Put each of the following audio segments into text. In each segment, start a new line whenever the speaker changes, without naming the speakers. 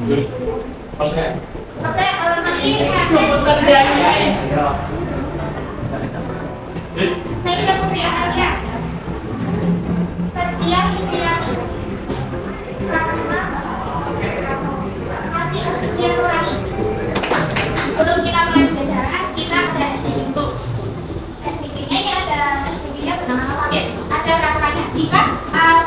Maksudnya?
Oke, masih saya sudah punya aja. Setia Intiani. Masih setia Nurani. Sebelum kita mulai pembelajaran, kita ada SPG. SPG-nya ini ada SPG-nya bernama alfabet. Ada peraturannya. Jika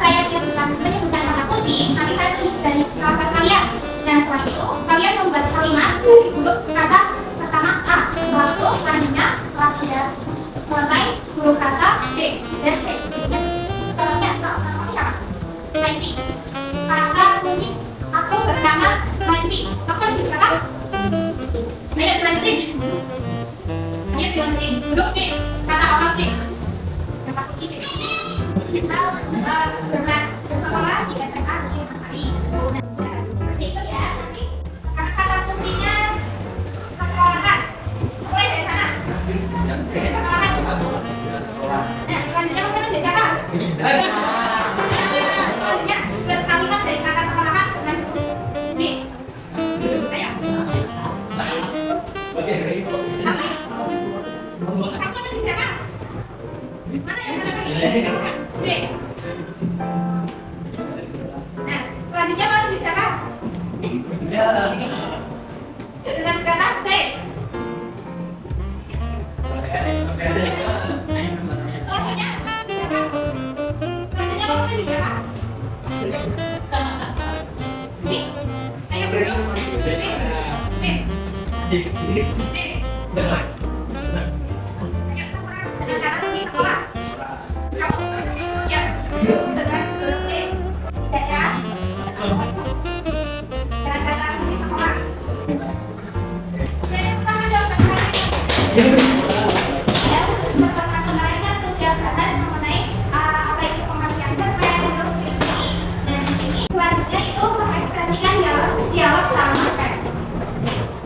saya menyebutkan kata kunci, nanti saya tulis dari salah kalian. Dan setelah itu, kalian membuat kalimat dari huruf kata pertama A. Setelah itu, selanjutnya, setelah sudah selesai, huruf kata B dan C. Contohnya, sama siapa? Nancy. Kata kunci, aku bernama Nancy. Aku lebih siapa? Ayo dilanjutin. Ayo dilanjutin. Huruf B. Kata awal B. Kata kunci B. Kita bersekolah di SMA Syekh Hasa'i. Itu ya, nanti kata kuncinya sekolahan. Mulai dari sana. Sekolahan. Nah, selanjutnya mungkin udah siapa? Selanjutnya berkalimat dari kata sekolahan dengan B. Ayo. Kamu udah siapa? Mana yang kata B? Nah, selanjutnya baru bicara dengan kata C. Selanjutnya bicara. Selanjutnya baru bicara. D. Ayo bro. D. D. Dengan kata sekolah. Kamu ya dengan huruf D. Tidak ya. Dengan kata kunci sekolah. Jadi pertama dong kemarin kan sudah bahas mengenai apa itu pengertian cerpen, terus ini dan ini. Selanjutnya itu mengekspresikan dialog dalam cerpen.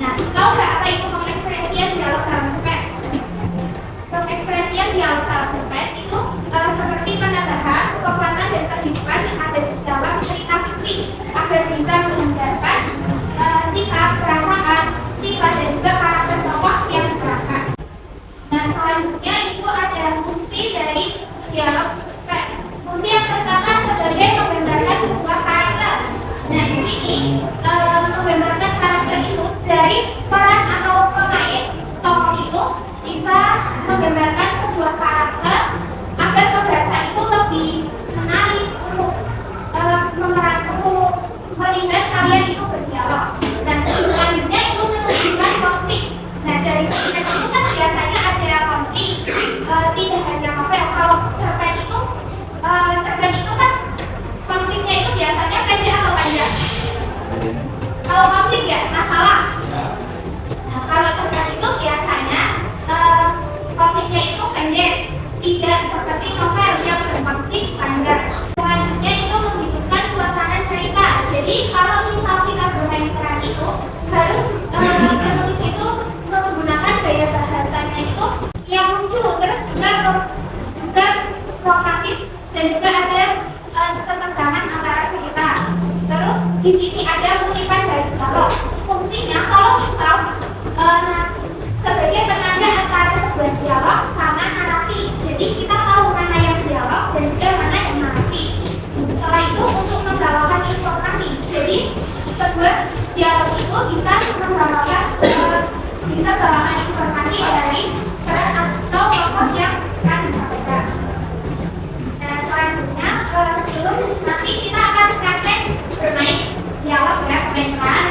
Nah, tahu nggak apa itu pengekspresian dialog dalam cerpen? Pengekspresian dialog dalam cerpen itu seperti penambahan kekuatan dan kehidupan yang ada di dalam cerita fiksi agar bisa menggambarkan sikap, perasaan, sifat dan juga karakter tokoh yang digerakkan. Nah, selanjutnya itu ada fungsi dari dialog cerpen. Fungsi yang pertama sebagai menggambarkan sebuah karakter. Nah, di sini menggambarkan karakter itu dari peran atau pemain tokoh itu bisa menggambarkan sebuah karakter agar pembaca itu lebih menarik untuk melihat kalian itu berdialog. Dan selanjutnya itu menunjukkan konflik. Nah, dari cerpen itu kan biasanya ada konflik. Tidak hanya novel. Kalau cerpen itu kan konfliknya itu biasanya pendek atau panjang. Kalau konflik ya masalah. Nah, kalau cerpen itu biasanya konfliknya itu pendek, tidak seperti novel yang berkonflik panjang. Selanjutnya itu menghidupkan suasana cerita. Jadi kalau misal kita bermain peran itu harus penulis itu menggunakan gaya bahasanya itu yang lucu, terus juga provokatif dan juga ada ketegangan antara cerita. Terus di sini ada kutipan dari dialog. Fungsinya kalau misal sebagai penanda antara sebuah dialog sama narasi. Jadi kita tahu mana yang dialog dan juga mana yang narasi. Setelah itu untuk menggalau informasi. Jadi sebuah dialog itu bisa membawakan informasi dari peran atau tokoh yang akan disampaikan. Nah, selanjutnya sebelum nanti kita akan praktek bermain dialog ya, bermain peran.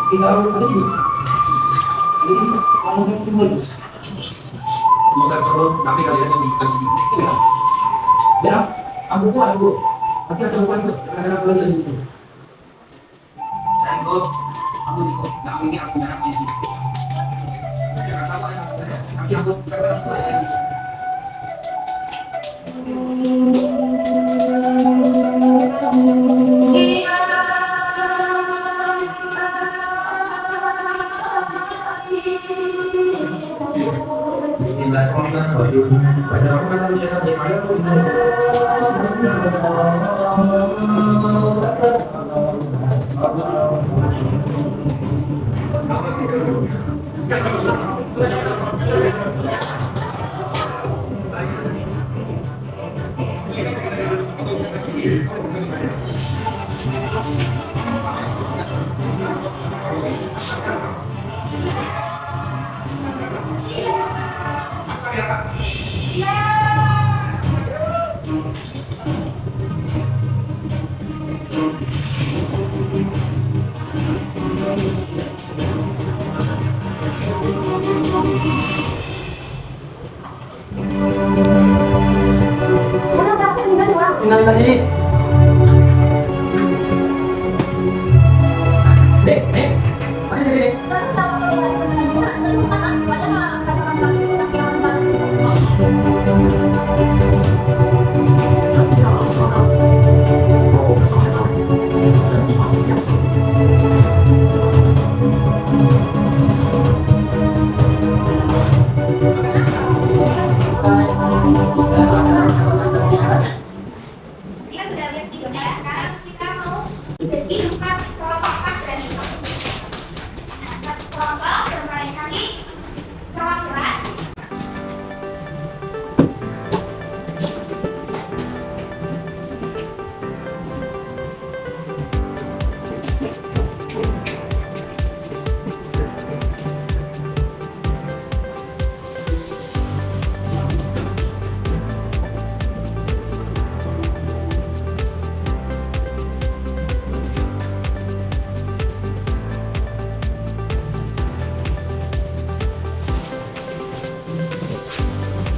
Isaw ke sini. Jadi kamu kan timbul. Bukan sebelum sampai kalian ke sini. Benar? Aku kuat bro, tapi ada kuat tuh, kadang-kadang belajar situ. Saya kok, aku sih kok, nggak ini aku nyarapnya sih. Karena tahu anak saya, tapi aku kadang-kadang tuh saya sih. Bismillahirrahmanirrahim. Baca Rahman Syekh di Tinggal lagi. Dek, mana sih dek?
Kita sudah lihat videonya ya. Sekarang kita mau hidupkan kelompok pas dari kelompok bermain kali perwakilan.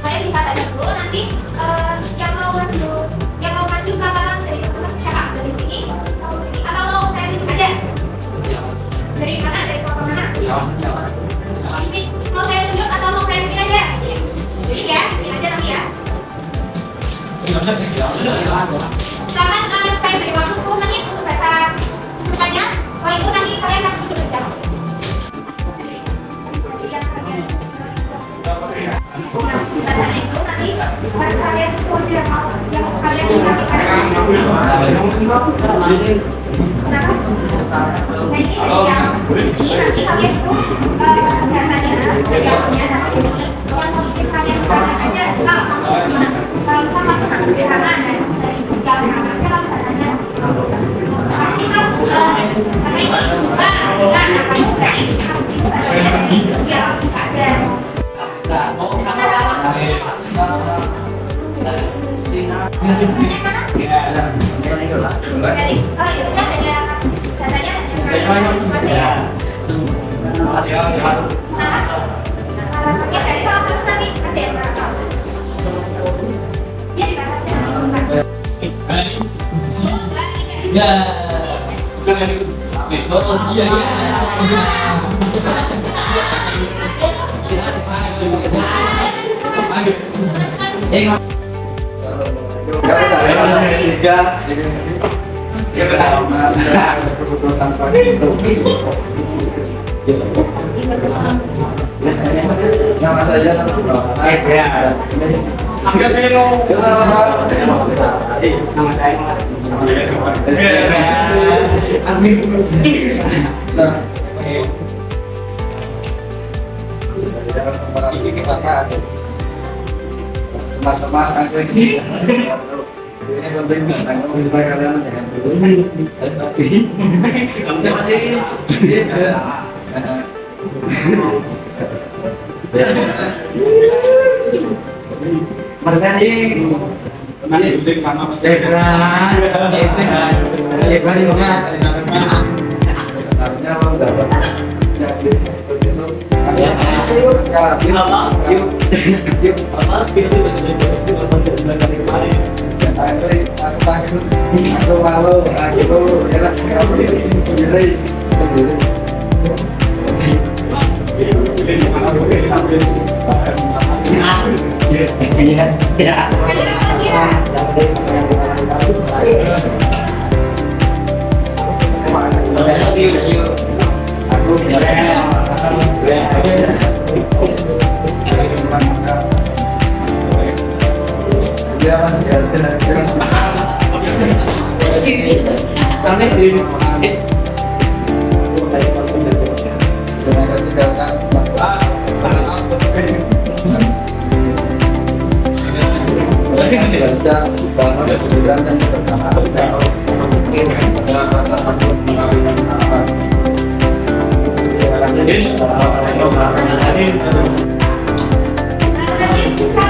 Kalian bisa baca dulu nanti yang mau maju selama dari teman siapa dari sini atau mau saya tunjuk aja dari mana dari kelompok mana? Mau saya tunjuk atau mau saya pilih aja? Pilih ya, pilih aja nanti ya. Selamat saya beri waktu 10 menit untuk baca pertanyaan. Kalau itu nanti kalian akan tunjuk aja. Bacanya itu nanti pas kalian tulis yang kalian kenapa? Nah ini nanti kalian itu biasanya jawabnya dapat di sini. Kalau kalian baca aja kalau sama tuh sederhana dari dalam namanya kalau bacanya. Tapi karena ini buka kamu berarti itu bacanya dari biar buka aja.
Nama saja teman-teman aku ini penting karena kita kalian dengan
Aku malu, aku enak kamu sendiri. Aku ya mas ya
Lanjut kita